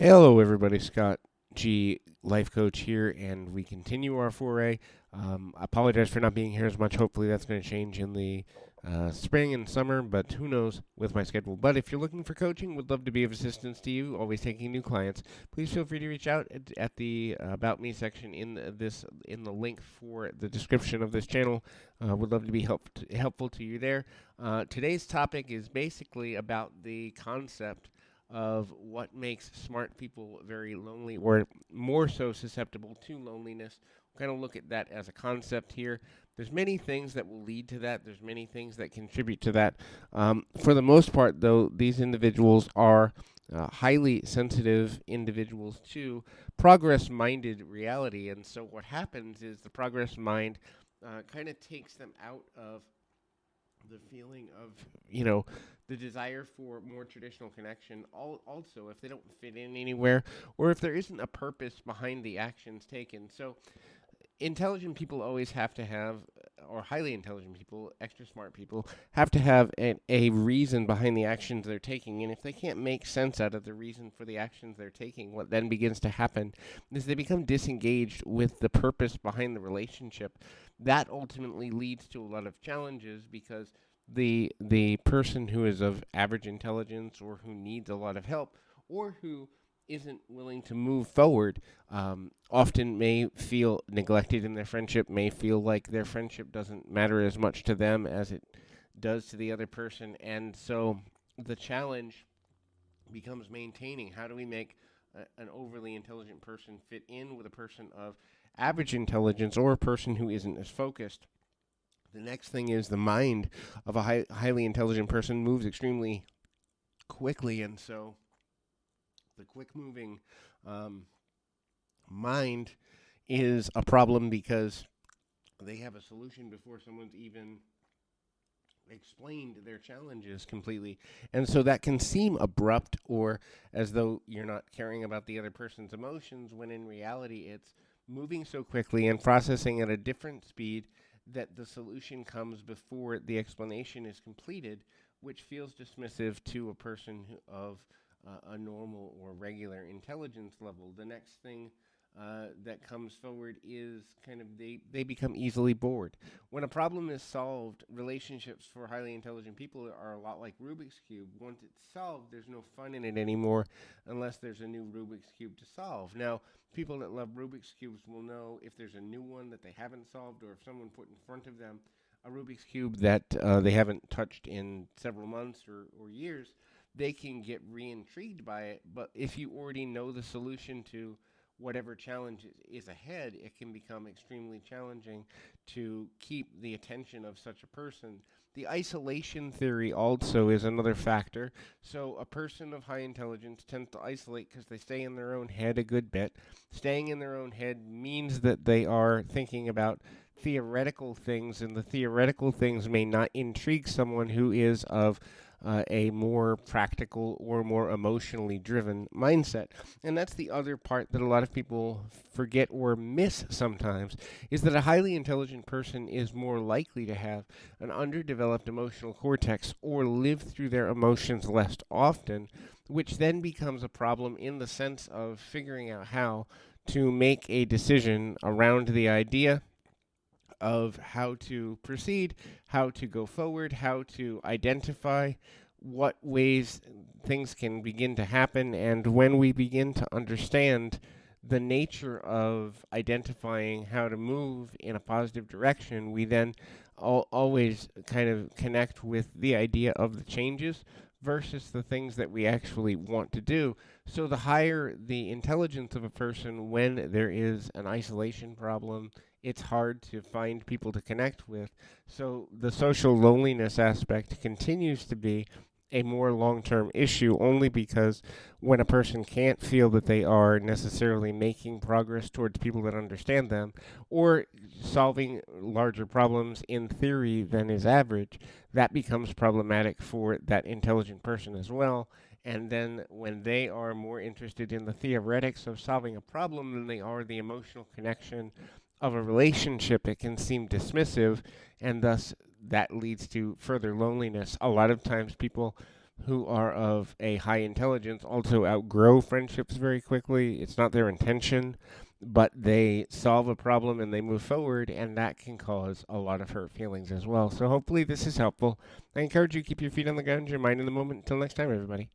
Hello, everybody. Scott G, life coach here, and we continue our foray. I apologize for not being here as much. Hopefully, that's going to change in the spring and summer, but who knows with my schedule. But if you're looking for coaching, would love to be of assistance to you. Always taking new clients. Please feel free to reach out at the About Me section in the link for the description of this channel. Would love to be helpful to you there. Today's topic is basically about the concept of what makes smart people very lonely or more so susceptible to loneliness. We'll kind of look at that as a concept here. There's many things that will lead to that. There's many things that contribute to that. For the most part, though, these individuals are highly sensitive individuals to progress-minded reality. And so what happens is the progress mind kind of takes them out of the feeling of, the desire for more traditional connection. Also, if they don't fit in anywhere, or if there isn't a purpose behind the actions taken. So, intelligent people always have to have, or highly intelligent people, extra smart people, have to have a reason behind the actions they're taking. And if they can't make sense out of the reason for the actions they're taking, what then begins to happen is they become disengaged with the purpose behind the relationship. That ultimately leads to a lot of challenges because the person who is of average intelligence or who needs a lot of help or who isn't willing to move forward often may feel neglected in their friendship, may feel like their friendship doesn't matter as much to them as it does to the other person. And so the challenge becomes maintaining how do we make an overly intelligent person fit in with a person of average intelligence or a person who isn't as focused. The next thing is the mind of a highly intelligent person moves extremely quickly, and so the quick-moving mind is a problem because they have a solution before someone's even explained their challenges completely. And so that can seem abrupt or as though you're not caring about the other person's emotions, when in reality it's moving so quickly and processing at a different speed that the solution comes before the explanation is completed, which feels dismissive to a person of a normal or regular intelligence level. The next thing that comes forward is kind of they become easily bored. When a problem is solved, relationships for highly intelligent people are a lot like Rubik's Cube. Once it's solved, there's no fun in it anymore unless there's a new Rubik's Cube to solve. Now, people that love Rubik's Cubes will know if there's a new one that they haven't solved or if someone put in front of them a Rubik's Cube that they haven't touched in several months or years, they can get re-intrigued by it. But if you already know the solution to whatever challenge is ahead, it can become extremely challenging to keep the attention of such a person. The isolation theory also is another factor. So a person of high intelligence tends to isolate because they stay in their own head a good bit. Staying in their own head means that they are thinking about theoretical things, and the theoretical things may not intrigue someone who is of a more practical or more emotionally driven mindset. And that's the other part that a lot of people forget or miss sometimes, is that a highly intelligent person is more likely to have an underdeveloped emotional cortex or live through their emotions less often, which then becomes a problem in the sense of figuring out how to make a decision around the idea of how to proceed, how to go forward, how to identify what ways things can begin to happen. And when we begin to understand the nature of identifying how to move in a positive direction, we then always kind of connect with the idea of the changes versus the things that we actually want to do. So the higher the intelligence of a person, when there is an isolation problem, it's hard to find people to connect with. So the social loneliness aspect continues to be a more long-term issue, only because when a person can't feel that they are necessarily making progress towards people that understand them or solving larger problems in theory than is average, that becomes problematic for that intelligent person as well. And then when they are more interested in the theoretics of solving a problem than they are the emotional connection of a relationship, it can seem dismissive, and thus that leads to further loneliness. A lot of times people who are of a high intelligence also outgrow friendships very quickly. It's not their intention, but they solve a problem and they move forward, and that can cause a lot of hurt feelings as well. So hopefully this is helpful. I encourage you to keep your feet on the ground, your mind in the moment. Until next time, everybody.